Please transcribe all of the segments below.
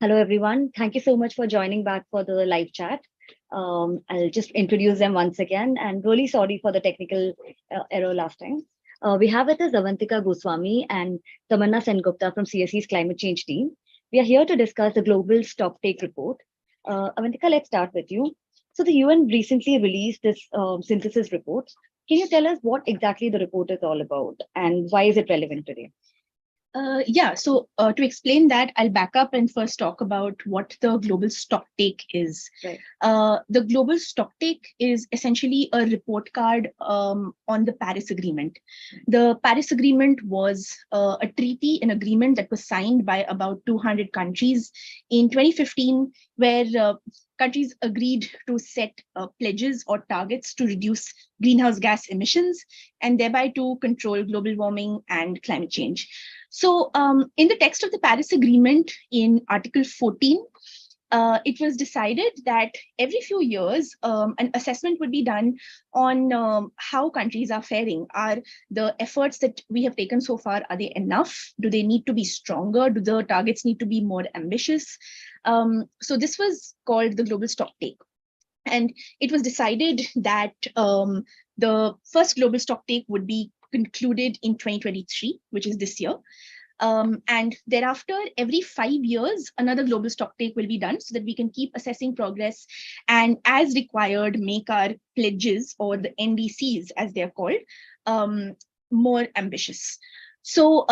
Hello, everyone. Thank you so much for joining back for the live chat. I'll just introduce them once again and really sorry for the technical error last time. We have with us Avantika Goswami and Tamanna Sengupta from CSE's climate change team. We are here to discuss the global stocktake report. Avantika, let's start with you. So the UN recently released this synthesis report. Can you tell us what exactly the report is all about and why is it relevant today? So to explain that, I'll back up and first talk about what the global stocktake is. Right. The global stocktake is essentially a report card on the Paris Agreement. The Paris Agreement was a treaty, an agreement that was signed by about 200 countries in 2015, where countries agreed to set pledges or targets to reduce greenhouse gas emissions and thereby to control global warming and climate change. So in the text of the Paris Agreement in Article 14, it was decided that every few years, an assessment would be done on how countries are faring. Are the efforts that we have taken so far, are they enough? Do they need to be stronger? Do the targets need to be more ambitious? So this was called the global stocktake. And it was decided that the first global stocktake would be concluded in 2023, which is this year. And thereafter, every 5 years, another global stocktake will be done so that we can keep assessing progress and, as required, make our pledges, or the NDCs as they're called, more ambitious. So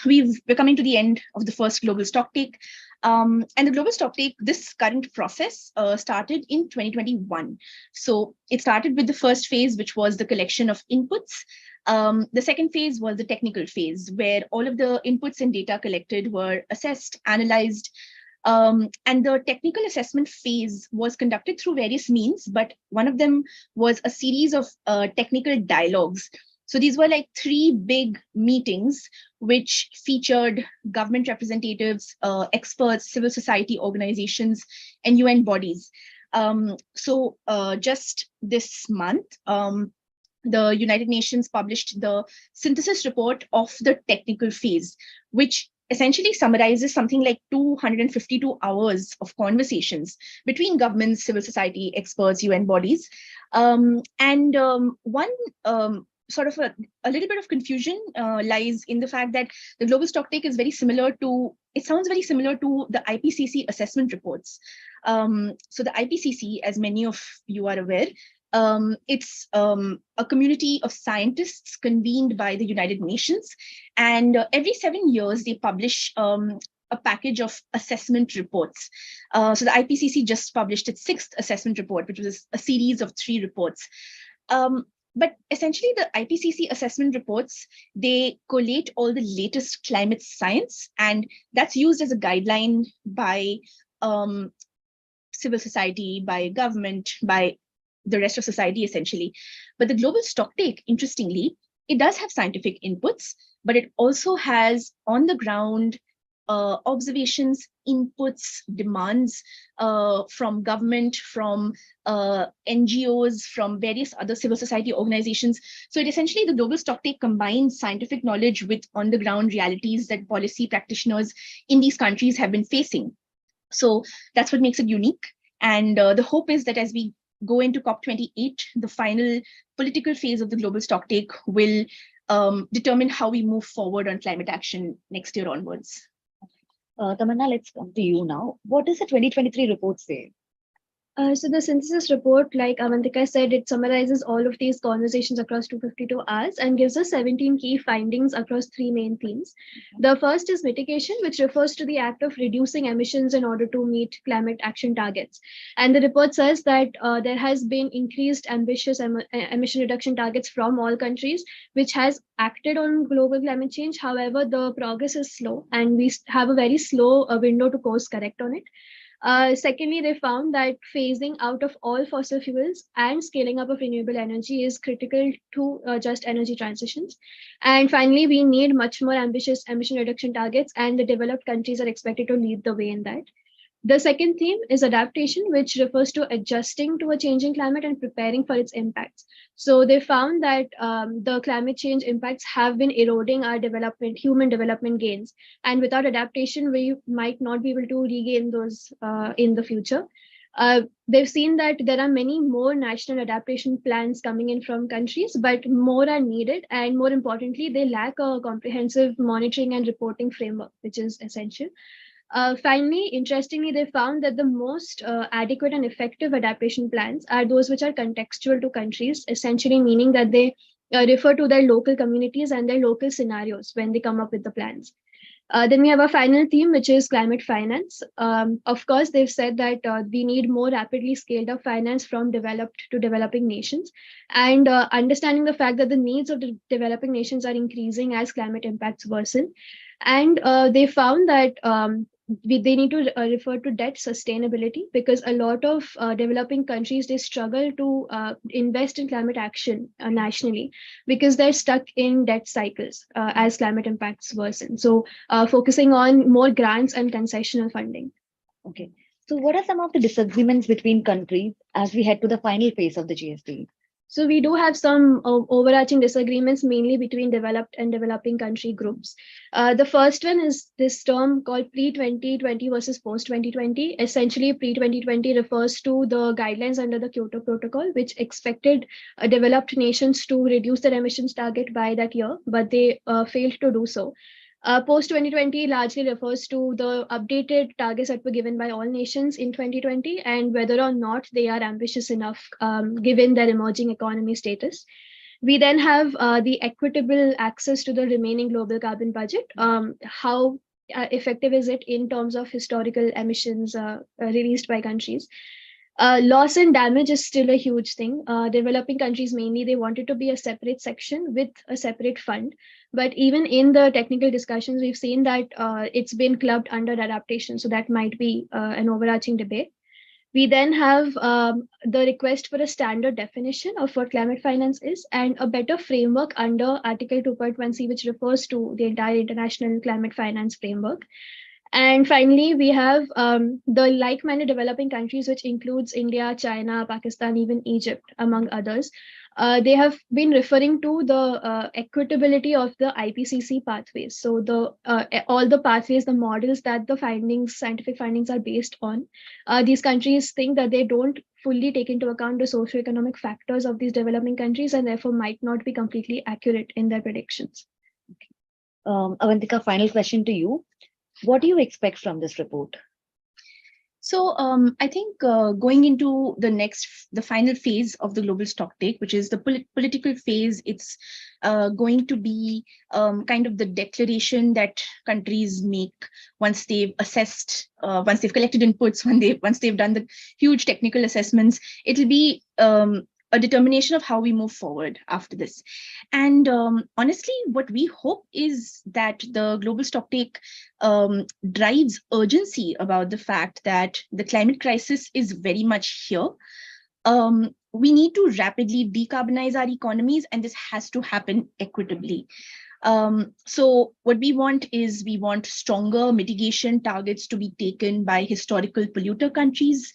we're coming to the end of the first global stocktake. And the global stocktake, this current process started in 2021. So it started with the first phase, which was the collection of inputs. The second phase was the technical phase, where all of the inputs and data collected were assessed, analyzed, and the technical assessment phase was conducted through various means, but one of them was a series of technical dialogues. So these were like 3 big meetings, which featured government representatives, experts, civil society organizations, and UN bodies. So just this month, the United Nations published the synthesis report of the technical phase, which essentially summarizes something like 252 hours of conversations between governments, civil society, experts, UN bodies. One sort of a little bit of confusion lies in the fact that the global stocktake is very similar to, it sounds very similar to the IPCC assessment reports. So the IPCC, as many of you are aware, it's a community of scientists convened by the United Nations. And every 7 years, they publish a package of assessment reports. So the IPCC just published its 6th assessment report, which was a series of 3 reports. But essentially, the IPCC assessment reports, they collate all the latest climate science, and that's used as a guideline by civil society, by government, by the rest of society, essentially. But the global stocktake, interestingly, it does have scientific inputs, but it also has on the ground observations, inputs, demands from government, from NGOs, from various other civil society organizations. So it essentially, the global stocktake combines scientific knowledge with on the ground realities that policy practitioners in these countries have been facing. So that's what makes it unique. And the hope is that as we go into COP28, the final political phase of the global stocktake will determine how we move forward on climate action next year onwards. Tamanna, let's come to you now. What does the 2023 report say? So the synthesis report, like Avantika said, it summarizes all of these conversations across 252 hours and gives us 17 key findings across 3 main themes. The first is mitigation, which refers to the act of reducing emissions in order to meet climate action targets. And the report says that there has been increased ambitious emission reduction targets from all countries, which has acted on global climate change. However, the progress is slow and we have a very slow window to course correct on it. Secondly, they found that phasing out of all fossil fuels and scaling up of renewable energy is critical to just energy transitions. And finally, we need much more ambitious emission reduction targets, and the developed countries are expected to lead the way in that. The second theme is adaptation, which refers to adjusting to a changing climate and preparing for its impacts. So they found that the climate change impacts have been eroding our development, human development gains. And without adaptation, we might not be able to regain those in the future. They've seen that there are many more national adaptation plans coming in from countries, but more are needed. And more importantly, they lack a comprehensive monitoring and reporting framework, which is essential. Finally, interestingly, they found that the most adequate and effective adaptation plans are those which are contextual to countries, essentially meaning that they refer to their local communities and their local scenarios when they come up with the plans. Then we have a final theme, which is climate finance. Of course, they've said that we need more rapidly scaled up finance from developed to developing nations, and understanding the fact that the needs of the developing nations are increasing as climate impacts worsen. And they found that they need to refer to debt sustainability, because a lot of developing countries, they struggle to invest in climate action nationally, because they're stuck in debt cycles as climate impacts worsen. So focusing on more grants and concessional funding. Okay. So what are some of the disagreements between countries as we head to the final phase of the GST? So we do have some overarching disagreements, mainly between developed and developing country groups. The first one is this term called pre-2020 versus post-2020. Essentially, pre-2020 refers to the guidelines under the Kyoto Protocol, which expected developed nations to reduce their emissions target by that year, but they failed to do so. Post 2020 largely refers to the updated targets that were given by all nations in 2020, and whether or not they are ambitious enough given their emerging economy status. We then have the equitable access to the remaining global carbon budget. How effective is it in terms of historical emissions released by countries? Loss and damage is still a huge thing. Developing countries mainly, they want it to be a separate section with a separate fund. But even in the technical discussions, we've seen that it's been clubbed under adaptation. So that might be an overarching debate. We then have the request for a standard definition of what climate finance is, and a better framework under Article 2.1c, which refers to the entire international climate finance framework. And finally, we have the like-minded developing countries, which includes India, China, Pakistan, even Egypt, among others. They have been referring to the equitability of the IPCC pathways. So all the pathways, the models that the scientific findings are based on, these countries think that they don't fully take into account the socioeconomic factors of these developing countries, and therefore might not be completely accurate in their predictions. Avantika, final question to you. What do you expect from this report? So I think going into the final phase of the global stocktake, which is the political phase, it's going to be kind of the declaration that countries make once they've assessed, once they've collected inputs, once they've done the huge technical assessments. It'll be a determination of how we move forward after this. And honestly, what we hope is that the global stocktake drives urgency about the fact that the climate crisis is very much here. We need to rapidly decarbonize our economies, and this has to happen equitably. So what we want is, we want stronger mitigation targets to be taken by historical polluter countries.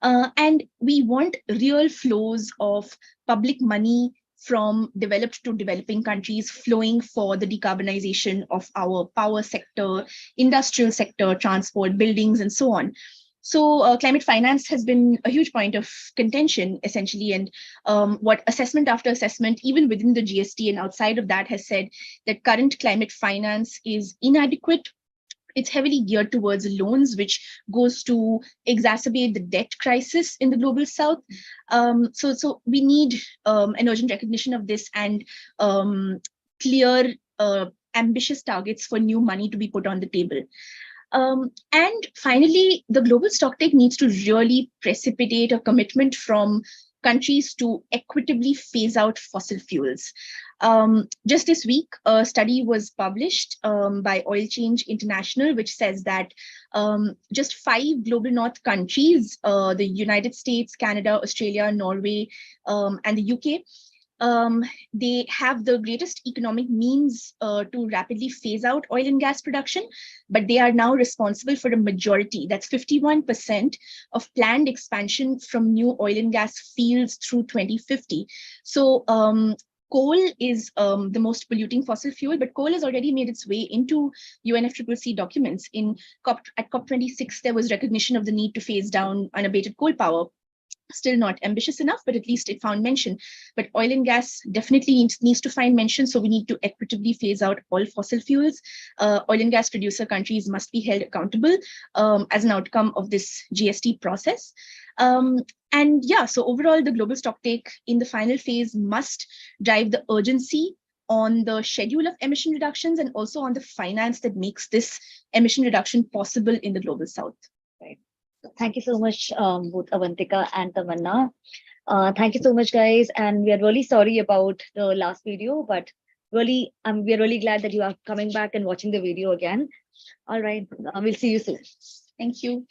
And we want real flows of public money from developed to developing countries flowing for the decarbonization of our power sector, industrial sector, transport, buildings, and so on. So climate finance has been a huge point of contention, essentially, and what assessment after assessment, even within the GST and outside of that, has said that current climate finance is inadequate. It's heavily geared towards loans, which goes to exacerbate the debt crisis in the global south. So we need an urgent recognition of this, and clear, ambitious targets for new money to be put on the table. And finally, the global stocktake needs to really precipitate a commitment from countries to equitably phase out fossil fuels. Just this week, a study was published by Oil Change International, which says that just 5 global north countries, the United States, Canada, Australia, Norway, and the UK, they have the greatest economic means to rapidly phase out oil and gas production, but they are now responsible for a majority, that's 51% of planned expansion from new oil and gas fields through 2050. So coal is the most polluting fossil fuel, but coal has already made its way into UNFCCC documents. At COP26, there was recognition of the need to phase down unabated coal power. Still not ambitious enough, but at least it found mention. But oil and gas definitely needs to find mention, so we need to equitably phase out all fossil fuels. Oil and gas producer countries must be held accountable as an outcome of this GST process. And yeah, so overall, the global stocktake in the final phase must drive the urgency on the schedule of emission reductions and also on the finance that makes this emission reduction possible in the global south. Right. Thank you so much, both Avantika and Tamanna. Thank you so much, guys. And we are really sorry about the last video, but really, we are really glad that you are coming back and watching the video again. All right, we'll see you soon. Thank you.